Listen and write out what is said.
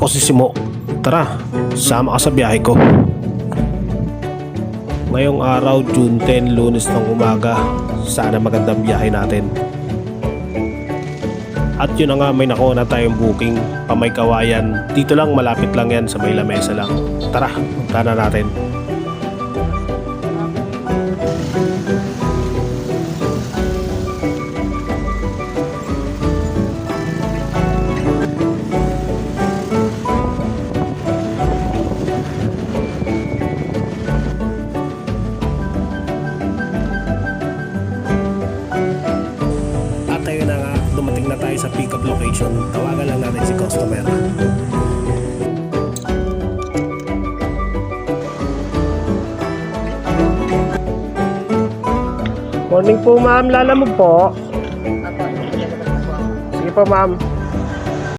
Ako si Simo. Tara, sama ka sa biyahe ko. Ngayong araw, June 10, Lunes ng umaga. Sana magandang biyahe natin. At yun na nga, may nakuha na tayong booking pa May Kawayan. Dito lang, malapit lang yan, sa may lamesa lang. Tara, punta na natin. At ayun na nga, dumating na tayo sa pick-up location. Tawagan lang natin si customer. Morning po ma'am, lalamog po. Sige po ma'am.